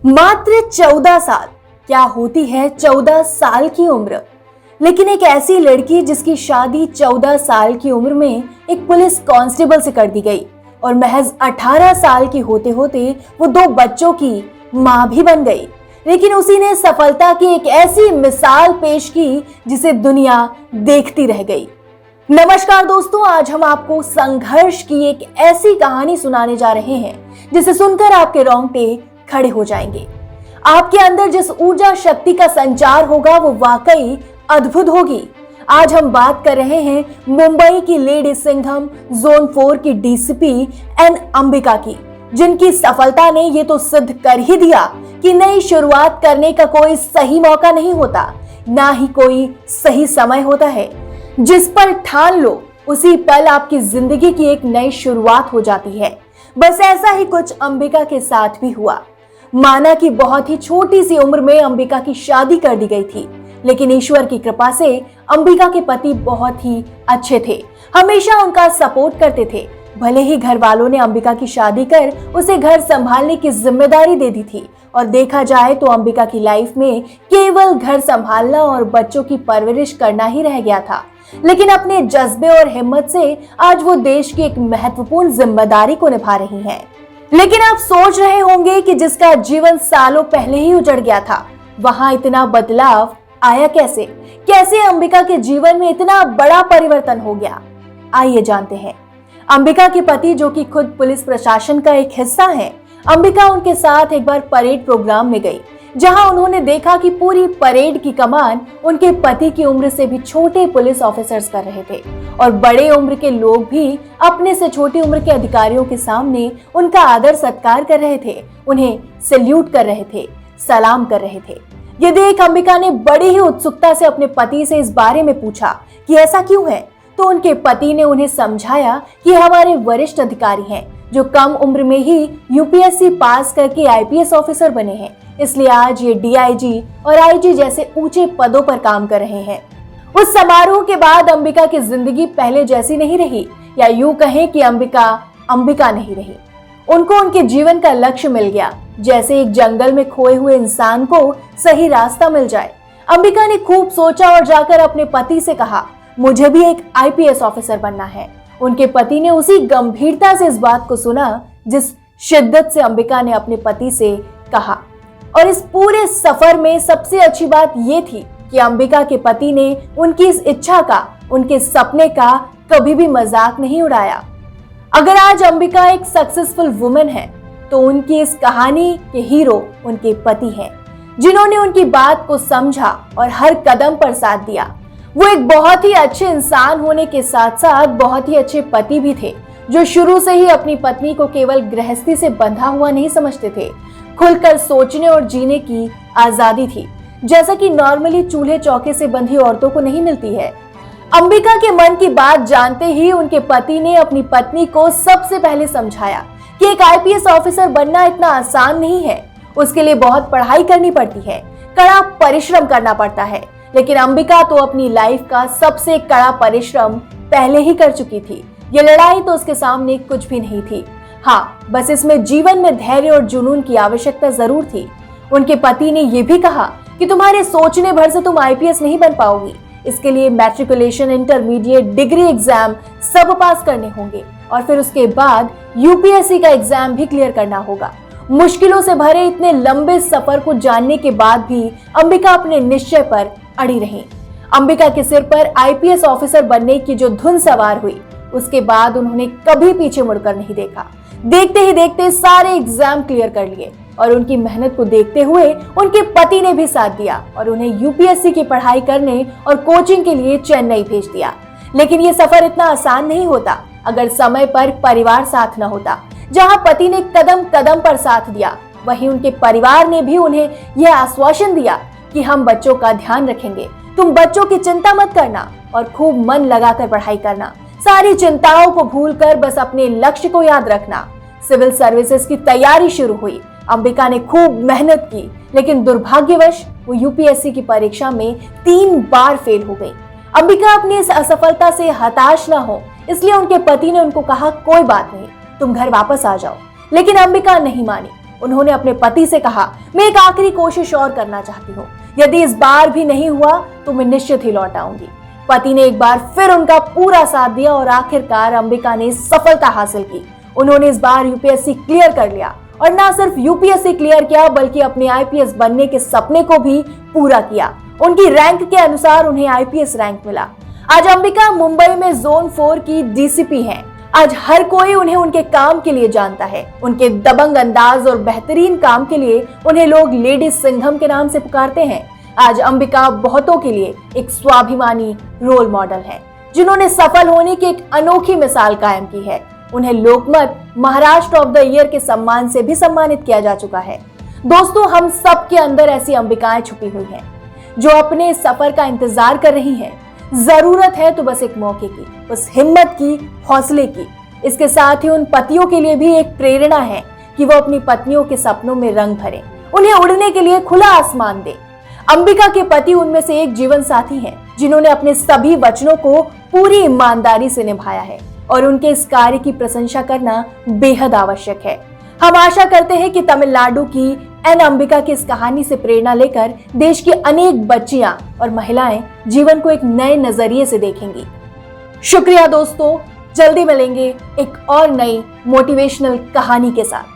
मात्र 14 साल, क्या होती है 14 साल की उम्र। लेकिन एक ऐसी लड़की जिसकी शादी 14 साल की उम्र में एक पुलिस कांस्टेबल से कर दी गई और महज 18 साल की होते होते वो 2 बच्चों की मां भी बन गई। लेकिन उसी ने सफलता की एक ऐसी मिसाल पेश की जिसे दुनिया देखती रह गई। नमस्कार दोस्तों, आज हम आपको संघर्ष की एक ऐसी कहानी सुनाने जा रहे हैं जिसे सुनकर आपके रोंगटे खड़े हो जाएंगे। आपके अंदर जिस ऊर्जा शक्ति का संचार होगा वो वाकई अद्भुत होगी। आज हम बात कर रहे हैं मुंबई की लेडी सिंघम जोन 4 की डीसीपी एन अंबिका की, जिनकी सफलता ने ये तो सिद्ध कर ही दिया कि नई शुरुआत करने का कोई सही मौका नहीं होता, ना ही कोई सही समय होता है। जिस पर ठान लो उसी पल आपकी जिंदगी की एक नई शुरुआत हो जाती है। बस ऐसा ही कुछ अंबिका के साथ भी हुआ। माना कि बहुत ही छोटी सी उम्र में अंबिका की शादी कर दी गई थी, लेकिन ईश्वर की कृपा से अंबिका के पति बहुत ही अच्छे थे, हमेशा उनका सपोर्ट करते थे। भले ही घर वालों ने अंबिका की शादी कर उसे घर संभालने की जिम्मेदारी दे दी थी और देखा जाए तो अंबिका की लाइफ में केवल घर संभालना और बच्चों की परवरिश करना ही रह गया था। लेकिन अपने जज्बे और हिम्मत से आज वो देश की एक महत्वपूर्ण जिम्मेदारी को निभा रही हैं। लेकिन आप सोच रहे होंगे कि जिसका जीवन सालों पहले ही उजड़ गया था, वहां इतना बदलाव आया कैसे? कैसे अंबिका के जीवन में इतना बड़ा परिवर्तन हो गया? आइए जानते हैं। अंबिका के पति, जो कि खुद पुलिस प्रशासन का एक हिस्सा है, अंबिका उनके साथ एक बार परेड प्रोग्राम में गई, जहां उन्होंने देखा कि पूरी परेड की कमान उनके पति की उम्र से भी छोटे पुलिस ऑफिसर्स कर रहे थे और बड़े उम्र के लोग भी अपने से छोटी उम्र के अधिकारियों के सामने उनका आदर सत्कार कर रहे थे, उन्हें सैल्यूट कर रहे थे, सलाम कर रहे थे। ये देख अंबिका ने बड़ी ही उत्सुकता से अपने पति से इस बारे में पूछा कि ऐसा क्यों है। तो उनके पति ने उन्हें समझाया कि हमारे वरिष्ठ अधिकारी हैं जो कम उम्र में ही यूपीएससी पास करके आईपीएस ऑफिसर बने हैं, इसलिए आज ये डीआईजी और आईजी जैसे ऊंचे पदों पर काम कर रहे हैं। उस समारोह के बाद अंबिका की जिंदगी पहले जैसी नहीं रही, या यूं कहें कि अंबिका नहीं रही। उनको उनके जीवन का लक्ष्य मिल गया, जैसे एक जंगल में खोए हुए इंसान को सही रास्ता मिल जाए। अंबिका ने खूब सोचा और जाकर अपने पति से कहा, मुझे भी एक आईपीएस ऑफिसर बनना है। उनके पति ने उसी गंभीरता से इस बात को सुना जिस शिद्दत से अंबिका ने अपने पति से कहा। और इस पूरे सफर में सबसे अच्छी बात ये थी कि अंबिका के पति ने उनकी इस इच्छा का, उनके सपने का कभी भी मजाक नहीं उड़ाया। अगर आज अंबिका एक सक्सेसफुल वुमेन है तो उनकी इस कहानी के हीरो उनके पति हैं, जिन्होंने उनकी बात को समझा और हर कदम पर साथ दिया। वो एक बहुत ही अच्छे इंसान होने के साथ साथ बहुत ही अच्छे पति भी थे, जो शुरू से ही अपनी पत्नी को केवल गृहस्थी से बंधा हुआ नहीं समझते थे। खुलकर सोचने और जीने की आजादी थी, जैसा कि नॉर्मली चूल्हे चौके से बंधी औरतों को नहीं मिलती है। अंबिका के मन की बात जानते ही उनके पति ने अपनी पत्नी को सबसे पहले समझाया कि एक आईपीएस ऑफिसर बनना इतना आसान नहीं है, उसके लिए बहुत पढ़ाई करनी पड़ती है, कड़ा परिश्रम करना पड़ता है। लेकिन अंबिका तो अपनी लाइफ का सबसे कड़ा परिश्रम पहले ही कर चुकी थी। ये लड़ाई तो उसके सामने कुछ भी नहीं थी। हाँ, बस इसमें जीवन में धैर्य और जुनून की आवश्यकता जरूर थी। उनके पति ने यह भी कहा कि तुम्हारे सोचने भर से तुम आईपीएस नहीं बन पाओगी, इसके लिए मैट्रिकुलेशन, इंटरमीडिएट, डिग्री एग्जाम सब पास करने होंगे और फिर उसके बाद यूपीएससी का एग्जाम भी क्लियर करना होगा। मुश्किलों से भरे इतने लंबे सफर को जानने के बाद भी अंबिका अपने निश्चय पर अड़ी रही। अंबिका के सिर पर आईपीएस ऑफिसर बनने की जो धुन सवार हुई, उसके बाद उन्होंने कभी पीछे मुड़कर नहीं देखा। देखते ही देखते सारे एग्जाम क्लियर कर लिए और उनकी मेहनत को देखते हुए उनके पति ने भी साथ दिया और उन्हें यूपीएससी की पढ़ाई करने और कोचिंग के लिए चेन्नई भेज दिया। लेकिन ये सफर इतना आसान नहीं होता अगर समय पर परिवार साथ न होता। जहां पति ने कदम कदम पर साथ दिया, वहीं उनके परिवार ने भी उन्हें यह आश्वासन दिया कि हम बच्चों का ध्यान रखेंगे, तुम बच्चों की चिंता मत करना और खूब मन लगाकर पढ़ाई करना, सारी चिंताओं को भूलकर बस अपने लक्ष्य को याद रखना। सिविल सर्विसेज की तैयारी शुरू हुई। अंबिका ने खूब मेहनत की, लेकिन दुर्भाग्यवश वो यूपीएससी की परीक्षा में 3 बार फेल हो गई। अंबिका अपनी इस असफलता से हताश न हो, इसलिए उनके पति ने उनको कहा, कोई बात नहीं, तुम घर वापस आ जाओ। लेकिन अंबिका नहीं मानी। उन्होंने अपने पति से कहा, मैं एक आखिरी कोशिश और करना चाहती हूँ, यदि इस बार भी नहीं हुआ तो मैं निश्चित ही लौट आऊंगी। पति ने एक बार फिर उनका पूरा साथ दिया और आखिरकार अंबिका ने सफलता हासिल की। उन्होंने इस बार यूपीएससी क्लियर कर लिया और ना सिर्फ यूपीएससी क्लियर किया बल्कि अपने आईपीएस बनने के सपने को भी पूरा किया। उनकी रैंक के अनुसार उन्हें आईपीएस रैंक मिला। आज अंबिका मुंबई में जोन 4 की डीसीपी हैं। आज हर कोई उन्हें उनके काम के लिए जानता है। उनके दबंग अंदाज और बेहतरीन काम के लिए उन्हें लोग लेडी सिंघम के नाम से पुकारते हैं। आज अंबिका बहुतों के लिए एक स्वाभिमानी रोल मॉडल है, जिन्होंने सफल होने की एक अनोखी मिसाल कायम की है। उन्हें लोकमत महाराष्ट्र ऑफ द ईयर के सम्मान से भी सम्मानित किया जा चुका है। दोस्तों, हम सब के अंदर ऐसी अंबिकाएं छुपी हुई हैं, जो अपने सफर का इंतजार कर रही हैं। जरूरत है तो बस एक मौके की, बस हिम्मत की, हौसले की। इसके साथ ही उन पतियों के लिए भी एक प्रेरणा है कि वो अपनी पत्नियों के सपनों में रंग भरें, उन्हें उड़ने के लिए खुला आसमान दें। अंबिका के पति उनमें से एक जीवन साथी हैं, जिन्होंने अपने सभी वचनों को पूरी ईमानदारी से निभाया है और उनके इस कार्य की प्रशंसा करना बेहद आवश्यक है। हम आशा करते हैं कि तमिलनाडु की एन अंबिका की इस कहानी से प्रेरणा लेकर देश की अनेक बच्चियां और महिलाएं जीवन को एक नए नजरिए से देखेंगी। शुक्रिया दोस्तों, जल्दी मिलेंगे एक और नई मोटिवेशनल कहानी के साथ।